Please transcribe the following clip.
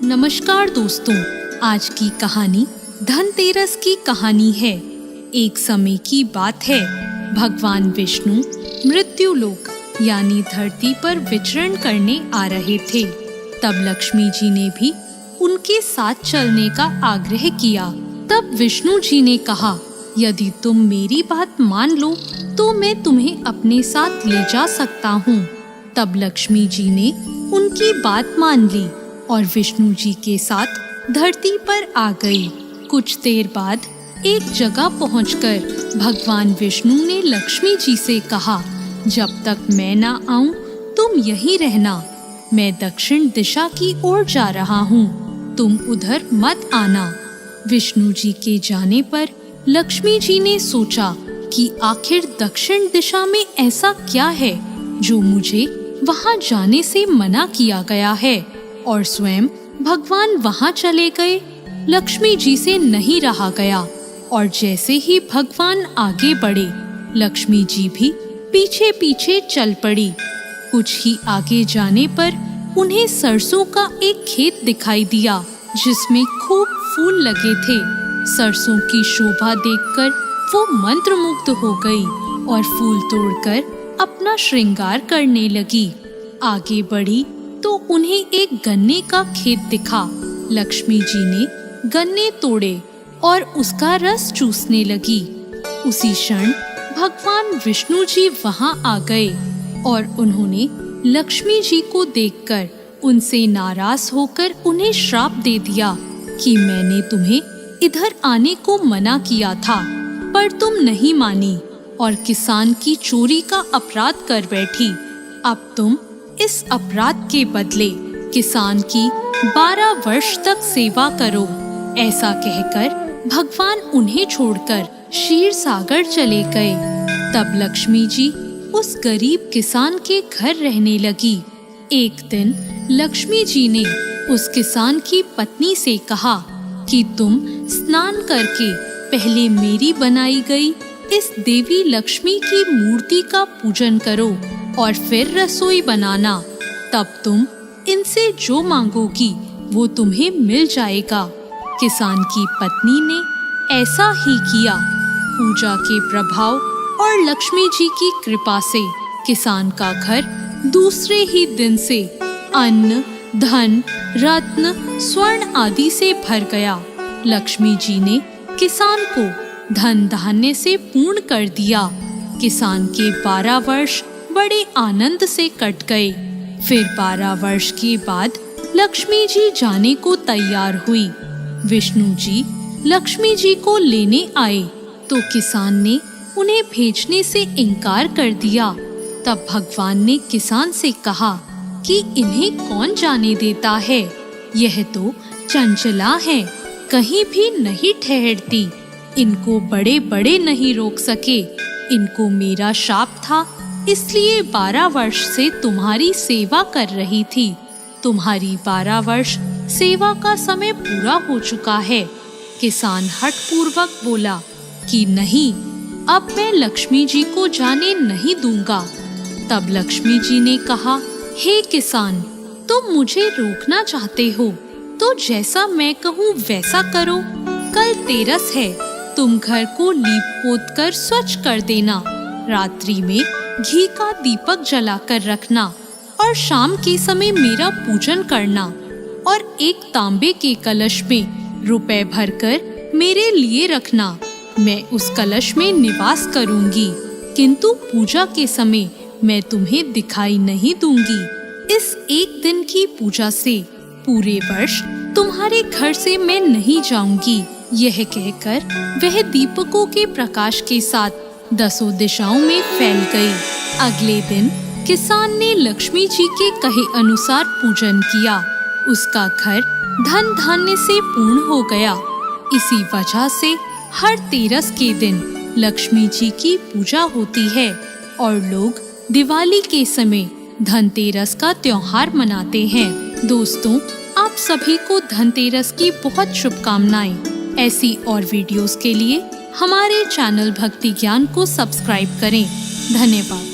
नमस्कार दोस्तों, आज की कहानी धनतेरस की कहानी है। एक समय की बात है, भगवान विष्णु मृत्युलोक यानी धरती पर विचरण करने आ रहे थे। तब लक्ष्मी जी ने भी उनके साथ चलने का आग्रह किया। तब विष्णु जी ने कहा, यदि तुम मेरी बात मान लो तो मैं तुम्हें अपने साथ ले जा सकता हूँ। तब लक्ष्मी जी ने उनकी बात मान ली और विष्णु जी के साथ धरती पर आ गई। कुछ देर बाद एक जगह पहुंचकर भगवान विष्णु ने लक्ष्मी जी से कहा, जब तक मैं ना आऊं तुम यहीं रहना। मैं दक्षिण दिशा की ओर जा रहा हूँ, तुम उधर मत आना। विष्णु जी के जाने पर लक्ष्मी जी ने सोचा कि आखिर दक्षिण दिशा में ऐसा क्या है जो मुझे वहां जाने से मना किया गया है, और स्वयं भगवान वहां चले गए। लक्ष्मी जी से नहीं रहा गया और जैसे ही भगवान आगे बढ़े, लक्ष्मी जी भी पीछे पीछे चल पड़ी। कुछ ही आगे जाने पर उन्हें सरसों का एक खेत दिखाई दिया जिसमें खूब फूल लगे थे। सरसों की शोभा देखकर वो मंत्रमुग्ध हो गई और फूल तोड़कर अपना श्रृंगार करने लगी। आगे बढ़ी तो उन्हें एक गन्ने का खेत दिखा। लक्ष्मी जी ने गन्ने तोड़े और उसका रस चूसने लगी। उसी क्षण भगवान विष्णु जी वहां आ गए और उन्होंने लक्ष्मी जी को देखकर उनसे नाराज होकर उन्हें श्राप दे दिया कि मैंने तुम्हें इधर आने को मना किया था, पर तुम नहीं मानी और किसान की चोरी का अपराध कर बैठी। अब तुम इस अपराध के बदले किसान की 12 वर्ष तक सेवा करो। ऐसा कहकर भगवान उन्हें छोड़कर क्षीर सागर चले गए। तब लक्ष्मी जी उस गरीब किसान के घर रहने लगी। एक दिन लक्ष्मी जी ने उस किसान की पत्नी से कहा कि तुम स्नान करके पहले मेरी बनाई गई इस देवी लक्ष्मी की मूर्ति का पूजन करो और फिर रसोई बनाना। तब तुम इनसे जो मांगोगी वो तुम्हें मिल जाएगा। किसान की पत्नी ने ऐसा ही किया। पूजा के प्रभाव और लक्ष्मी जी की कृपा से किसान का घर दूसरे ही दिन से अन्न, धन, रत्न, स्वर्ण आदि से भर गया। लक्ष्मी जी ने किसान को धन धान्य से पूर्ण कर दिया। किसान के 12 वर्ष बड़े आनंद से कट गए। फिर 12 वर्ष के बाद लक्ष्मी जी जाने को तैयार हुई। विष्णु जी लक्ष्मी जी को लेने आए तो किसान ने उन्हें भेजने से इनकार कर दिया। तब भगवान ने किसान से कहा कि इन्हें कौन जाने देता है, यह तो चंचला है, कहीं भी नहीं ठहरती। इनको बड़े बड़े नहीं रोक सके। इनको मेरा शाप था, इसलिए 12 वर्ष से तुम्हारी सेवा कर रही थी। तुम्हारी 12 वर्ष सेवा का समय पूरा हो चुका है। किसान हठपूर्वक बोला कि नहीं, अब मैं लक्ष्मी जी को जाने नहीं दूंगा। तब लक्ष्मी जी ने कहा, हे किसान, तुम मुझे रोकना चाहते हो तो जैसा मैं कहूँ वैसा करो। कल तेरस है, तुम घर को लीप पोत कर स्वच्छ कर देना। रात्रि में घी का दीपक जलाकर रखना और शाम के समय मेरा पूजन करना, और एक तांबे के कलश में रुपए भरकर मेरे लिए रखना। मैं उस कलश में निवास करूंगी, किंतु पूजा के समय मैं तुम्हें दिखाई नहीं दूंगी। इस एक दिन की पूजा से पूरे वर्ष तुम्हारे घर से मैं नहीं जाऊंगी। यह कहकर वह दीपकों के प्रकाश के साथ 10 दिशाओं में फैल गई। अगले दिन किसान ने लक्ष्मी जी के कहे अनुसार पूजन किया। उसका घर धन धान्य से पूर्ण हो गया। इसी वजह से हर तेरस के दिन लक्ष्मी जी की पूजा होती है और लोग दिवाली के समय धनतेरस का त्योहार मनाते हैं। दोस्तों, आप सभी को धनतेरस की बहुत शुभकामनाएं। ऐसी और वीडियोस के लिए हमारे चैनल भक्ति ज्ञान को सब्सक्राइब करें। धन्यवाद।